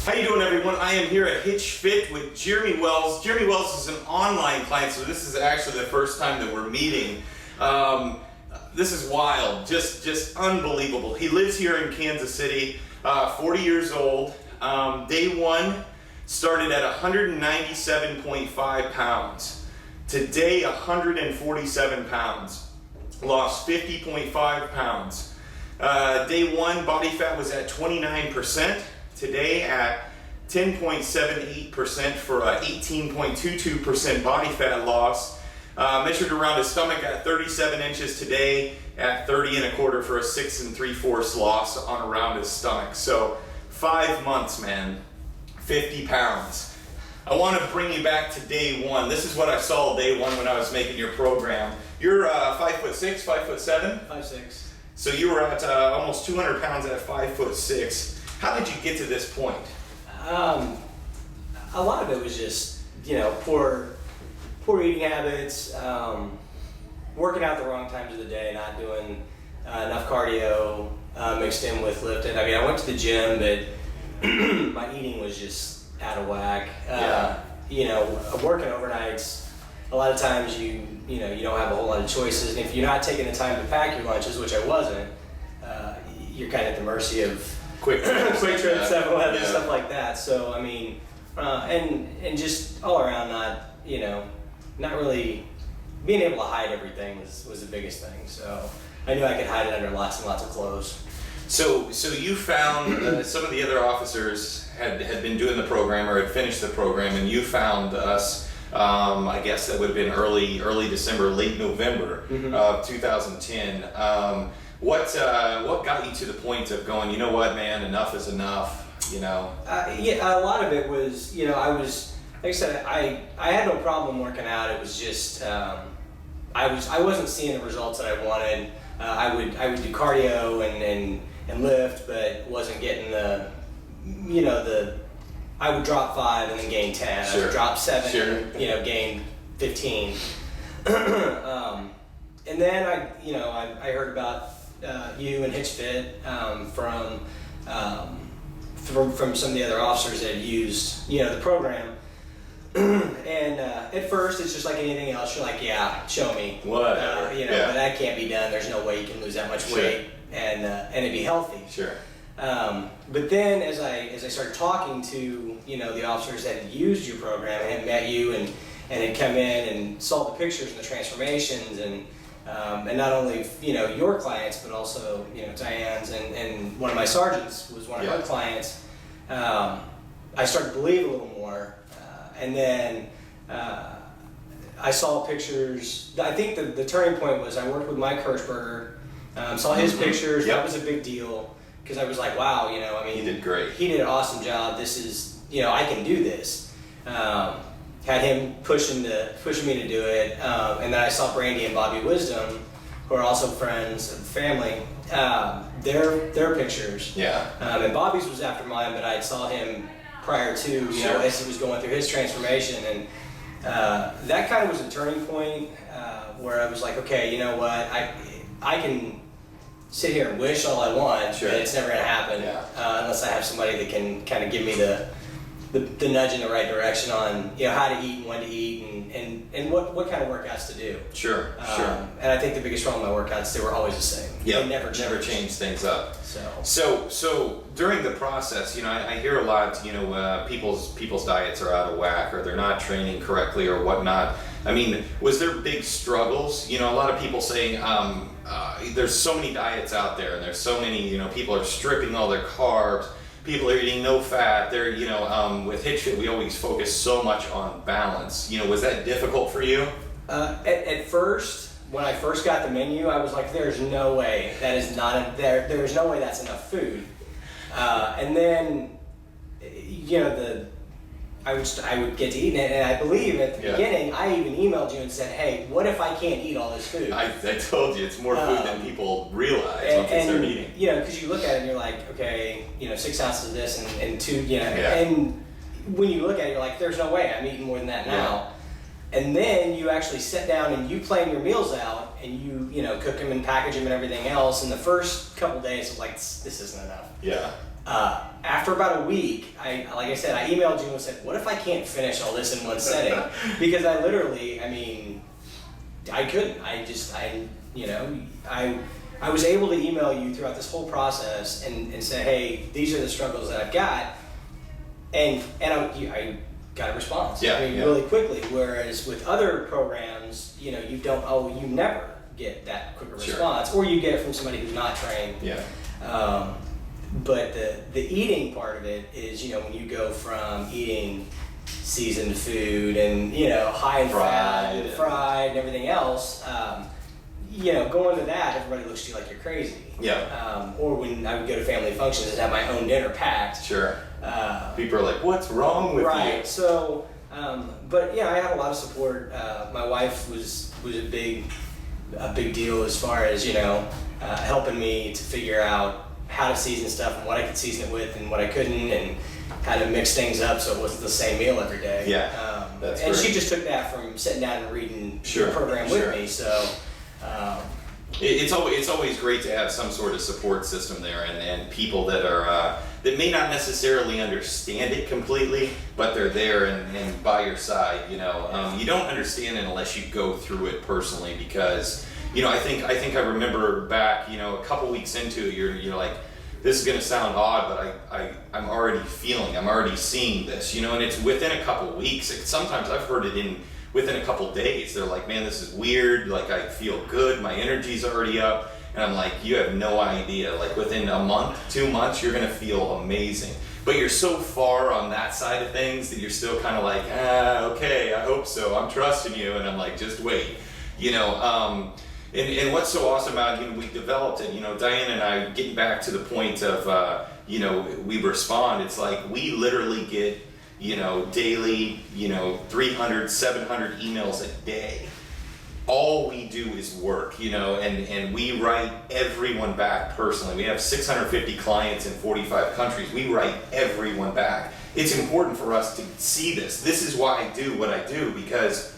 How you doing, everyone? I am here at Hitch Fit with Jeremy Wells. Jeremy Wells is an online client, so this is actually the first time that we're meeting. This is wild, just unbelievable. He lives here in Kansas City, 40 years old. Day one started at 197.5 pounds. Today, 147 pounds. Lost 50.5 pounds. Day one, body fat was at 29%. Today at 10.78% for a 18.22% body fat loss. Measured around his stomach at 37 inches today at 30 1/4 for a 6 3/4 loss on around his stomach. So 5 months, man, 50 pounds. I want to bring you back to day one. This is what I saw day one when I was making your program. You're 5'6", 5'7"? 5'6". So you were at almost 200 pounds at 5'6". How did you get to this point? A lot of it was just, poor eating habits, working out the wrong times of the day, not doing enough cardio mixed in with lifting. I mean, I went to the gym, but my eating was just out of whack. Working overnights, a lot of times you don't have a whole lot of choices, and if you're not taking the time to pack your lunches, which I wasn't, you're kind of at the mercy of quick trips, 7-Eleven, stuff like that. So I mean, and just all around not really being able to hide everything was the biggest thing. So I knew I could hide it under lots and lots of clothes. So you found some of the other officers had been doing the program or had finished the program, and you found us. I guess that would have been early December, late November of 2010. What got you to the point of going, you know what, man, enough is enough, A lot of it was, I was, like I said, I had no problem working out. It was just, I wasn't seeing the results that I wanted. I would do cardio and lift, but wasn't getting I would drop 5 and then gain 10. Sure. I would drop 7 and, gain 15. And then I heard about you and Hitch Fit from some of the other officers that had used the program. And at first it's just like anything else. You're like, yeah, show me. Whatever. But that can't be done. There's no way you can lose that much weight and it'd be healthy. Sure. But then as I started talking to the officers that had used your program and had met you and had come in and saw the pictures and the transformations and not only your clients but also Diane's and one of my sergeants was one of her clients. I started to believe a little more, and then I saw pictures. I think the turning point was I worked with Mike Hirschberger, saw his pictures. That was a big deal. Because I was like, wow, he did great. He did an awesome job. This is, I can do this. Had him pushing me to do it. And then I saw Brandy and Bobby Wisdom, who are also friends of the family, their pictures. Yeah. And Bobby's was after mine, but I saw him prior to, as he was going through his transformation. And that kind of was a turning point where I was like, okay, you know what, I can sit here and wish all I want, but it's never going to happen unless I have somebody that can kind of give me the nudge in the right direction on how to eat and when to eat and what kind of workouts to do. Sure. And I think the biggest problem with my workouts, they were always the same. Yeah, they never changed things up. So during the process, I hear a lot, people's diets are out of whack or they're not training correctly or whatnot. I mean, was there big struggles? A lot of people saying there's so many diets out there and there's so many, people are stripping all their carbs. People are eating no fat. They're, with Hitch Fit, we always focus so much on balance. Was that difficult for you? At first, when I first got the menu, I was like, there's no way that is not there's no way that's enough food. And then, I would get to eat it, and I believe at the beginning, I even emailed you and said, hey, what if I can't eat all this food? I told you, it's more food than people realize once they start eating. Because you look at it and you're like, okay, 6 ounces of this and 2, and when you look at it, you're like, there's no way I'm eating more than that now. And then you actually sit down and you plan your meals out, and you know, cook them and package them and everything else. And the first couple days, I was like, this isn't enough. Yeah. After about a week, like I said, I emailed you and said, what if I can't finish all this in one setting? Because I literally, I mean, I couldn't. I was able to email you throughout this whole process and say, hey, these are the struggles that I've got. And I got a response. Yeah, I mean, really quickly. Whereas with other programs, you know, you never get that quicker response, or you get it from somebody who's not trained. Yeah. But the eating part of it is, you know, when you go from eating seasoned food and, you know, high in fat and fried and everything else, you know, going to that, everybody looks at you like you're crazy. Yeah. Or when I would go to family functions and have my own dinner packed. Sure. People are like, what's wrong with you? Right. So, but yeah, I had a lot of support. My wife was a big deal as far as, you know, helping me to figure out how to season stuff and what I could season it with and what I couldn't, and how to mix things up so it wasn't the same meal every day. Yeah. That's and great. she just took that from sitting down and reading the program with me. So. It's always great to have some sort of support system there, and people that are that may not necessarily understand it completely, but they're there and by your side. You know, you don't understand it unless you go through it personally, because you know, I think I remember back, you know, a couple weeks into it, you're like, this is gonna sound odd, but I'm already seeing this, you know, and it's within a couple weeks. Sometimes I've heard it within a couple days. They're like, man, this is weird, like I feel good, my energy's already up. And I'm like, you have no idea, like within a month, 2 months, you're gonna feel amazing. But you're so far on that side of things that you're still kind of like, okay, I hope so, I'm trusting you. And I'm like, just wait, you know. And what's so awesome about it, you know, we developed it, you know, Diane and I, getting back to the point of, you know, we respond, it's like we literally get, you know, daily, you know, 300, 700 emails a day. All we do is work, you know, and we write everyone back personally. We have 650 clients in 45 countries. We write everyone back. It's important for us to see this. This is why I do what I do, because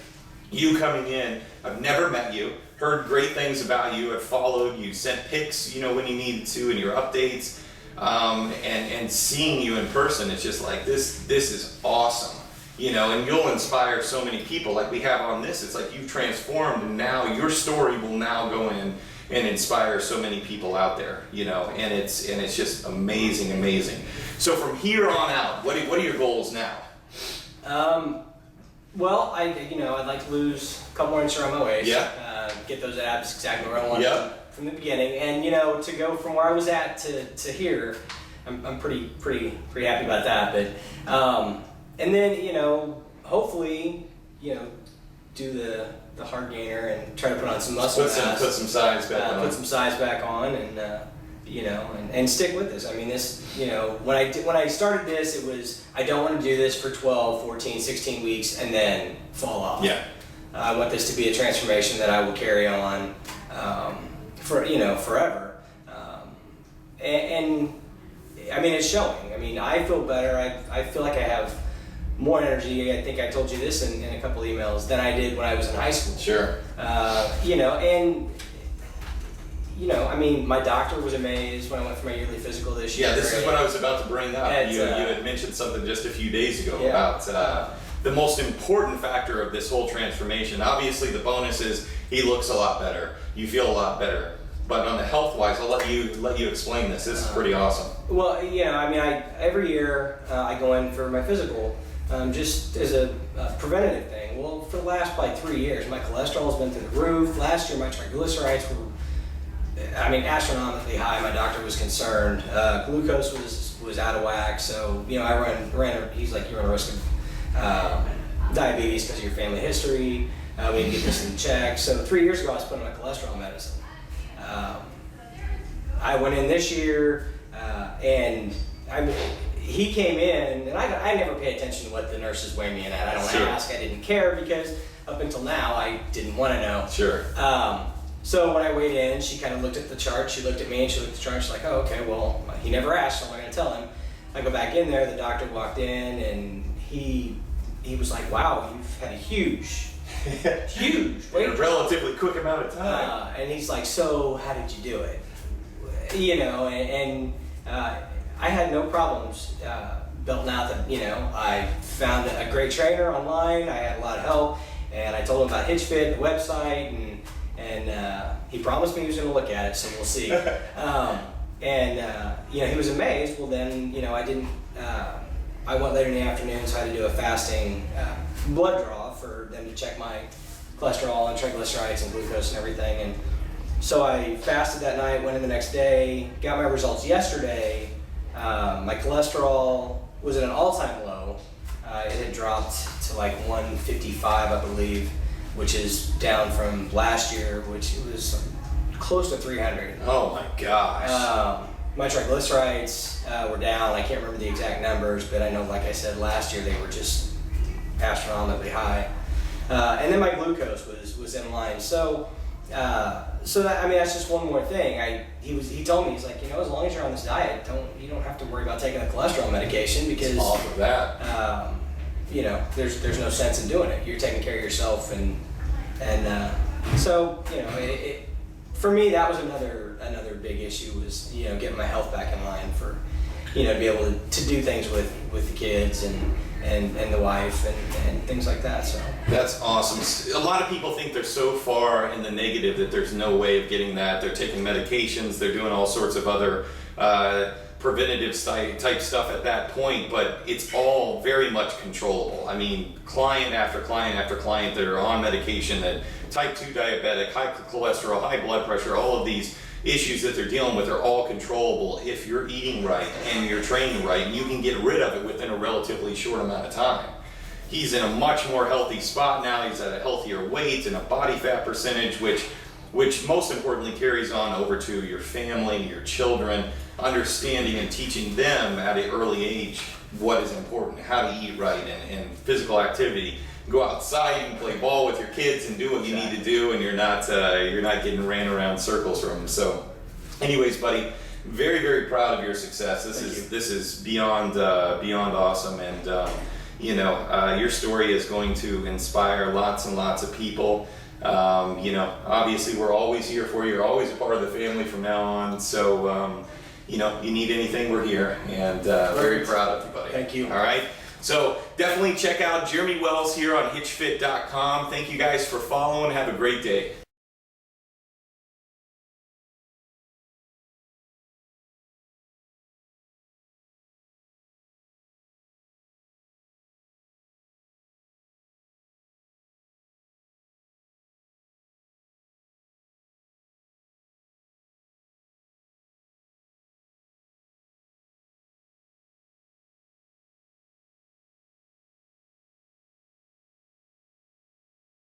you coming in, I've never met you, heard great things about you, I've followed you, sent pics, you know, when you needed to, and your updates. And seeing you in person, it's just like, this is awesome, you know, and you'll inspire so many people like we have on this. It's like you've transformed, and now your story will now go in and inspire so many people out there, you know, and it's just amazing. So from here on out, what are your goals now? Well, I'd like to lose a couple more inches around my waist. Yeah. Get those abs exactly where I want them from the beginning, and you know, to go from where I was at to here, I'm pretty happy about that. But and then, you know, hopefully, you know, do the hard gainer and try to put on some muscle mass. Put some size back on. Put some size back on, and you know, and stick with this. I mean, this, you know, when I started this, it was, I don't want to do this for 12, 14, 16 weeks and then fall off. Yeah. I want this to be a transformation that I will carry on for, you know, forever. And I mean, it's showing. I mean, I feel better. I feel like I have more energy. I think I told you this in a couple emails than I did when I was in high school. Sure. You know, and you know, I mean, my doctor was amazed when I went for my yearly physical this year. Yeah, this is what I was about to bring up. You had mentioned something just a few days ago about the most important factor of this whole transformation. Obviously, the bonus is he looks a lot better. You feel a lot better. But on the health-wise, I'll let you explain this. This is pretty awesome. Well, you know, I mean, every year I go in for my physical, just as a preventative thing. Well, for the last probably 3 years, my cholesterol has been through the roof. Last year, my triglycerides were, I mean, astronomically high. My doctor was concerned. Glucose was out of whack. So, you know, he's like, you're at risk of diabetes because of your family history. We need to get this in check. So 3 years ago, I was put on a cholesterol medicine. I went in this year, and he came in, and I never pay attention to what the nurses weigh me in at. I don't ask. I didn't care, because up until now, I didn't want to know. Sure. So when I weighed in, she kind of looked at the chart. She looked at me, and she looked at the chart. She's like, "Oh, okay. Well, he never asked, so I'm not going to tell him." I go back in there. The doctor walked in, and he was like, "Wow, you've had a huge Huge in weight a drop. relatively quick amount of time. And he's like, so how did you do it? You know, and I had no problems building out I found a great trainer online. I had a lot of help, and I told him about Hitch Fit, the website, and he promised me he was going to look at it, so we'll see. He was amazed. Well, then, I didn't, I went later in the afternoon, so I had to do a fasting blood draw for them to check my cholesterol and triglycerides and glucose and everything. And so I fasted that night, went in the next day, got my results yesterday. My cholesterol was at an all-time low. It had dropped to like 155, I believe, which is down from last year, which was close to 300. Oh my gosh. My triglycerides were down. I can't remember the exact numbers, but I know, like I said, last year they were just astronomically high. And then my glucose was in line. So that's just one more thing. He told me, he's like, as long as you're on this diet, you don't have to worry about taking the cholesterol medication, because All of that. there's no sense in doing it. You're taking care of yourself, for me, that was another big issue, was getting my health back in line for to be able to do things with the kids and the wife and things like that. So That's awesome. A lot of people think they're so far in the negative that there's no way of getting that. They're taking medications, they're doing all sorts of other preventative type stuff at that point, but it's all very much controllable. I mean, client after client after client that are on medication, that type 2 diabetic, high cholesterol, high blood pressure, all of these issues that they're dealing with are all controllable if you're eating right and you're training right, and you can get rid of it within a relatively short amount of time. He's in a much more healthy spot now. He's at a healthier weight and a body fat percentage, which most importantly carries on over to your family, your children, understanding and teaching them at an early age what is important, how to eat right, and physical activity. Go outside and play ball with your kids and do what you need to do, and you're not getting ran around circles from them. So, anyways, buddy, very, very proud of your success. This is beyond awesome, and your story is going to inspire lots and lots of people. Obviously we're always here for you. You're always a part of the family from now on. So, you need anything, we're here, and very proud of you, buddy. Thank you. All right. So definitely check out Jeremy Wells here on HitchFit.com. Thank you guys for following. Have a great day.